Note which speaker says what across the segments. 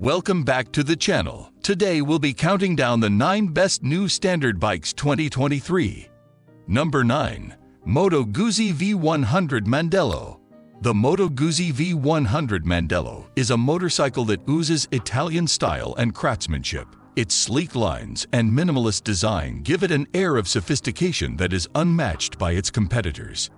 Speaker 1: Welcome back to the channel. Today we'll be counting down the 9 best new standard bikes 2023. Number 9. Moto Guzzi V100 Mandello. The Moto Guzzi V100 Mandello is a motorcycle that oozes Italian style and craftsmanship. Its sleek lines and minimalist design give it an air of sophistication that is unmatched by its competitors.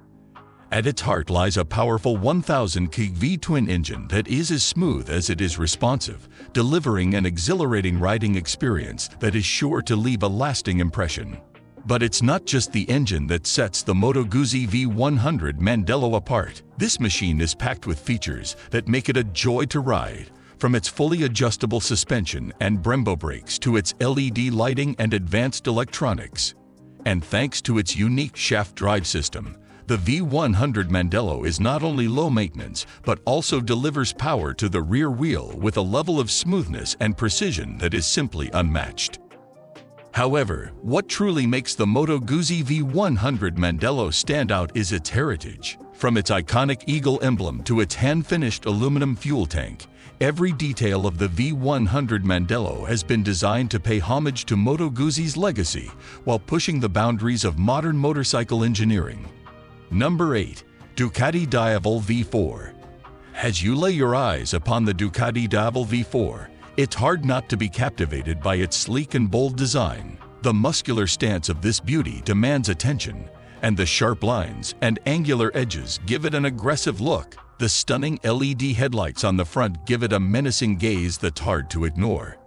Speaker 1: At its heart lies a powerful 1000 kg V-twin engine that is as smooth as it is responsive, delivering an exhilarating riding experience that is sure to leave a lasting impression. But it's not just the engine that sets the Moto Guzzi V100 Mandello apart. This machine is packed with features that make it a joy to ride, from its fully adjustable suspension and Brembo brakes to its LED lighting and advanced electronics. And thanks to its unique shaft drive system, the V100 Mandello is not only low maintenance, but also delivers power to the rear wheel with a level of smoothness and precision that is simply unmatched. However, what truly makes the Moto Guzzi V100 Mandello stand out is its heritage. From its iconic eagle emblem to its hand-finished aluminum fuel tank, every detail of the V100 Mandello has been designed to pay homage to Moto Guzzi's legacy while pushing the boundaries of modern motorcycle engineering. Number 8. Ducati Diavel V4. As you lay your eyes upon the Ducati Diavel V4, it's hard not to be captivated by its sleek and bold design. The muscular stance of this beauty demands attention, and the sharp lines and angular edges give it an aggressive look. The stunning LED headlights on the front give it a menacing gaze that's hard to ignore.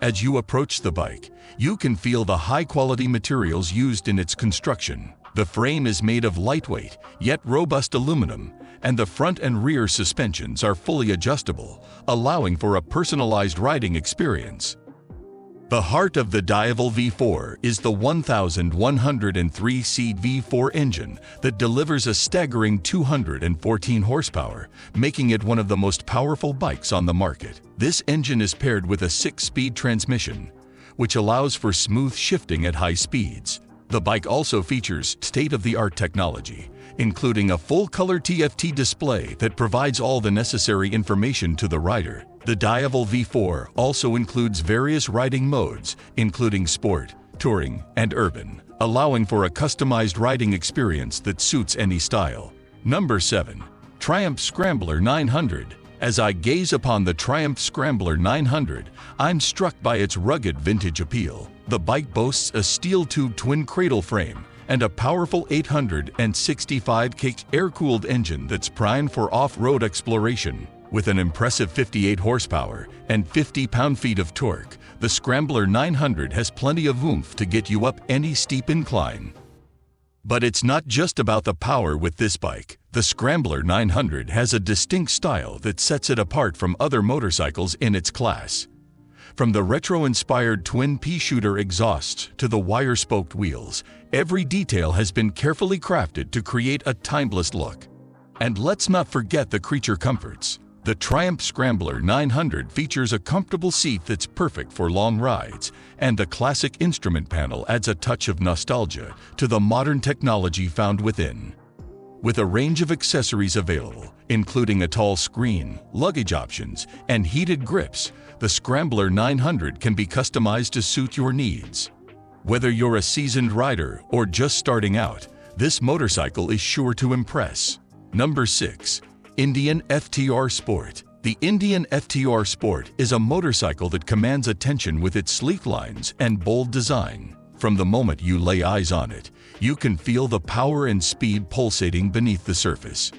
Speaker 1: As you approach the bike, you can feel the high-quality materials used in its construction. The frame is made of lightweight, yet robust aluminum, and the front and rear suspensions are fully adjustable, allowing for a personalized riding experience. The heart of the Diavel V4 is the 1,103-seat V4 engine that delivers a staggering 214 horsepower, making it one of the most powerful bikes on the market. This engine is paired with a 6-speed transmission, which allows for smooth shifting at high speeds. The bike also features state-of-the-art technology, including a full-color TFT display that provides all the necessary information to the rider. The Diavel V4 also includes various riding modes, including sport, touring, and urban, allowing for a customized riding experience that suits any style. Number 7. Triumph Scrambler 900. As I gaze upon the Triumph Scrambler 900, I'm struck by its rugged vintage appeal. The bike boasts a steel-tube twin cradle frame and a powerful 865 kg air-cooled engine that's primed for off-road exploration. With an impressive 58 horsepower and 50 pound-feet of torque, the Scrambler 900 has plenty of oomph to get you up any steep incline. But it's not just about the power with this bike. The Scrambler 900 has a distinct style that sets it apart from other motorcycles in its class. From the retro-inspired twin pea-shooter exhausts to the wire-spoked wheels, every detail has been carefully crafted to create a timeless look. And let's not forget the creature comforts. The Triumph Scrambler 900 features a comfortable seat that's perfect for long rides, and the classic instrument panel adds a touch of nostalgia to the modern technology found within. With a range of accessories available, including a tall screen, luggage options, and heated grips, the Scrambler 900 can be customized to suit your needs. Whether you're a seasoned rider or just starting out, this motorcycle is sure to impress. Number 6. Indian FTR Sport. The Indian FTR Sport is a motorcycle that commands attention with its sleek lines and bold design. From the moment you lay eyes on it, you can feel the power and speed pulsating beneath the surface.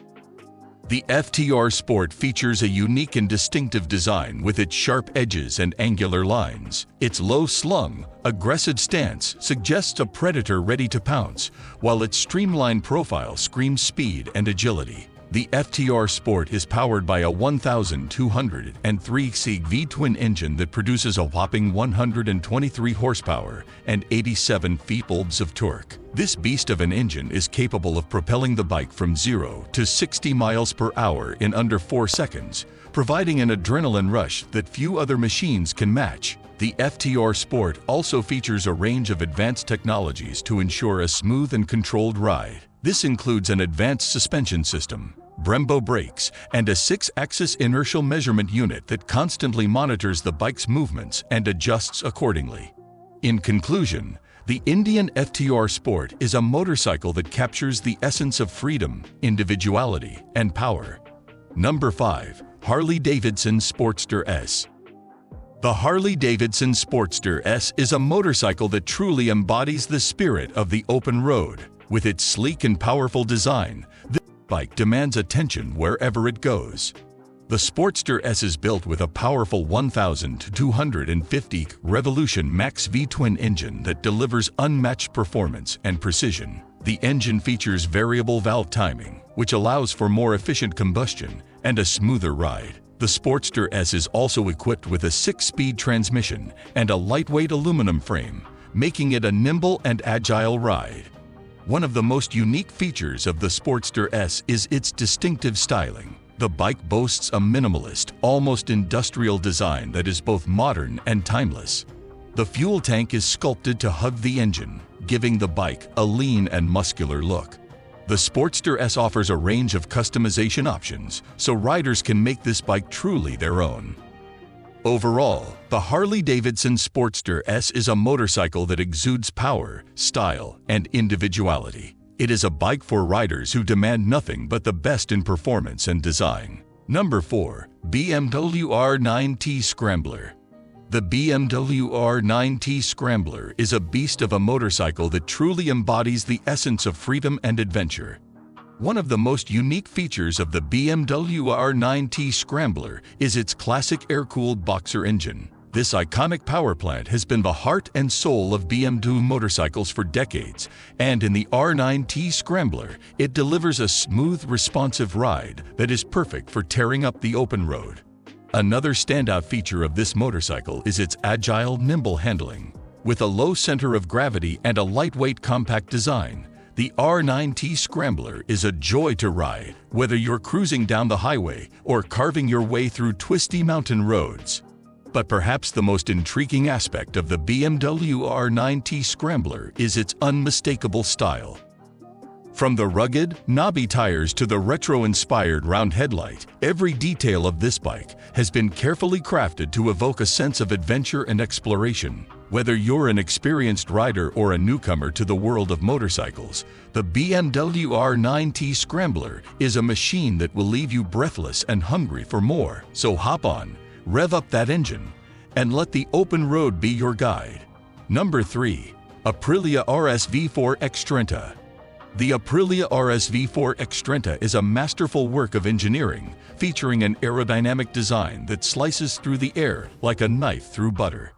Speaker 1: The FTR Sport features a unique and distinctive design with its sharp edges and angular lines. Its low-slung, aggressive stance suggests a predator ready to pounce, while its streamlined profile screams speed and agility. The FTR Sport is powered by a 1,203-seat V-twin engine that produces a whopping 123 horsepower and 87 feet-pounds of torque. This beast of an engine is capable of propelling the bike from 0 to 60 miles per hour in under 4 seconds, providing an adrenaline rush that few other machines can match. The FTR Sport also features a range of advanced technologies to ensure a smooth and controlled ride. This includes an advanced suspension system, Brembo brakes, and a 6-axis inertial measurement unit that constantly monitors the bike's movements and adjusts accordingly. In conclusion, the Indian FTR Sport is a motorcycle that captures the essence of freedom, individuality, and power. Number 5. Harley-Davidson Sportster S. The Harley-Davidson Sportster S is a motorcycle that truly embodies the spirit of the open road. With its sleek and powerful design, this bike demands attention wherever it goes. The Sportster S is built with a powerful 1,250 revolution max V-twin engine that delivers unmatched performance and precision. The engine features variable valve timing, which allows for more efficient combustion and a smoother ride. The Sportster S is also equipped with a 6-speed transmission and a lightweight aluminum frame, making it a nimble and agile ride. One of the most unique features of the Sportster S is its distinctive styling. The bike boasts a minimalist, almost industrial design that is both modern and timeless. The fuel tank is sculpted to hug the engine, giving the bike a lean and muscular look. The Sportster S offers a range of customization options, so riders can make this bike truly their own. Overall, the Harley-Davidson Sportster S is a motorcycle that exudes power, style, and individuality. It is a bike for riders who demand nothing but the best in performance and design. Number 4. BMW R9T Scrambler. The BMW R9T Scrambler is a beast of a motorcycle that truly embodies the essence of freedom and adventure. One of the most unique features of the BMW R9T Scrambler is its classic air-cooled boxer engine. This iconic power plant has been the heart and soul of BMW motorcycles for decades, and in the R9T Scrambler, it delivers a smooth, responsive ride that is perfect for tearing up the open road. Another standout feature of this motorcycle is its agile, nimble handling. With a low center of gravity and a lightweight, compact design, the R9T Scrambler is a joy to ride, whether you're cruising down the highway or carving your way through twisty mountain roads. But perhaps the most intriguing aspect of the BMW R9T Scrambler is its unmistakable style. From the rugged, knobby tires to the retro-inspired round headlight, every detail of this bike has been carefully crafted to evoke a sense of adventure and exploration. Whether you're an experienced rider or a newcomer to the world of motorcycles, the BMW R9T Scrambler is a machine that will leave you breathless and hungry for more. So hop on, rev up that engine, and let the open road be your guide. Number 3. Aprilia RS V4 XTrenta. The Aprilia RS V4 XTrenta is a masterful work of engineering, featuring an aerodynamic design that slices through the air like a knife through butter.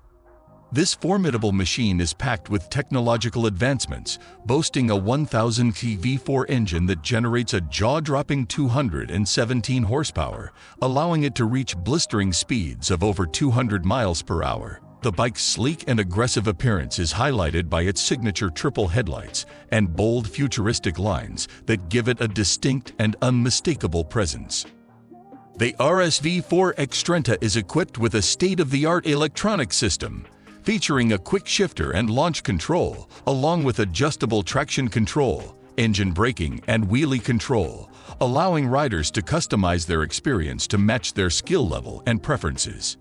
Speaker 1: This formidable machine is packed with technological advancements, boasting a 1,000 V4 engine that generates a jaw-dropping 217 horsepower, allowing it to reach blistering speeds of over 200 miles per hour. The bike's sleek and aggressive appearance is highlighted by its signature triple headlights and bold, futuristic lines that give it a distinct and unmistakable presence. The RS V4 XTrenta is equipped with a state-of-the-art electronic system, featuring a quick shifter and launch control, along with adjustable traction control, engine braking, and wheelie control, allowing riders to customize their experience to match their skill level and preferences.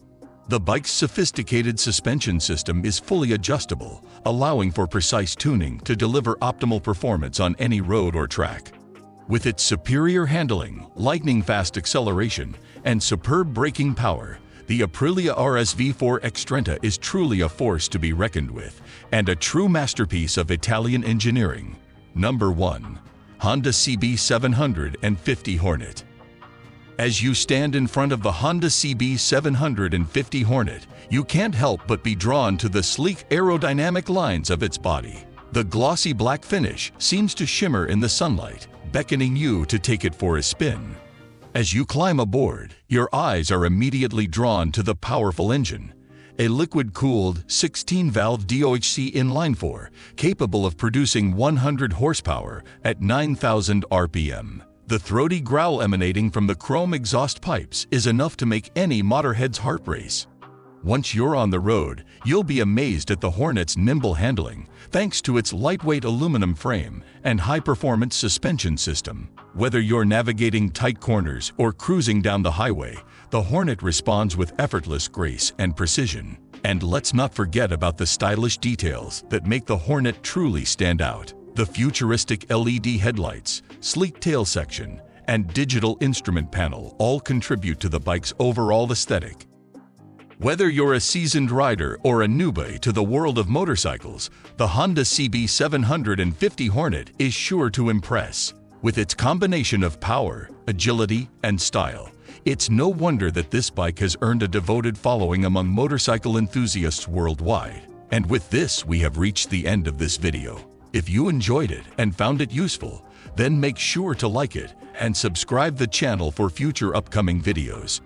Speaker 1: The bike's sophisticated suspension system is fully adjustable, allowing for precise tuning to deliver optimal performance on any road or track. With its superior handling, lightning-fast acceleration, and superb braking power, the Aprilia RS V4 XTrenta is truly a force to be reckoned with, and a true masterpiece of Italian engineering. Number 1. Honda CB750 Hornet. As you stand in front of the Honda CB750 Hornet, you can't help but be drawn to the sleek aerodynamic lines of its body. The glossy black finish seems to shimmer in the sunlight, beckoning you to take it for a spin. As you climb aboard, your eyes are immediately drawn to the powerful engine, a liquid-cooled 16-valve DOHC inline-4 capable of producing 100 horsepower at 9,000 RPM. The throaty growl emanating from the chrome exhaust pipes is enough to make any motorhead's heart race. Once you're on the road, you'll be amazed at the Hornet's nimble handling, thanks to its lightweight aluminum frame and high-performance suspension system. Whether you're navigating tight corners or cruising down the highway, the Hornet responds with effortless grace and precision. And let's not forget about the stylish details that make the Hornet truly stand out. The futuristic LED headlights, sleek tail section, and digital instrument panel all contribute to the bike's overall aesthetic. Whether you're a seasoned rider or a newbie to the world of motorcycles, the Honda CB750 Hornet is sure to impress. With its combination of power, agility, and style, it's no wonder that this bike has earned a devoted following among motorcycle enthusiasts worldwide. And with this, we have reached the end of this video. If you enjoyed it and found it useful, then make sure to like it and subscribe the channel for future upcoming videos.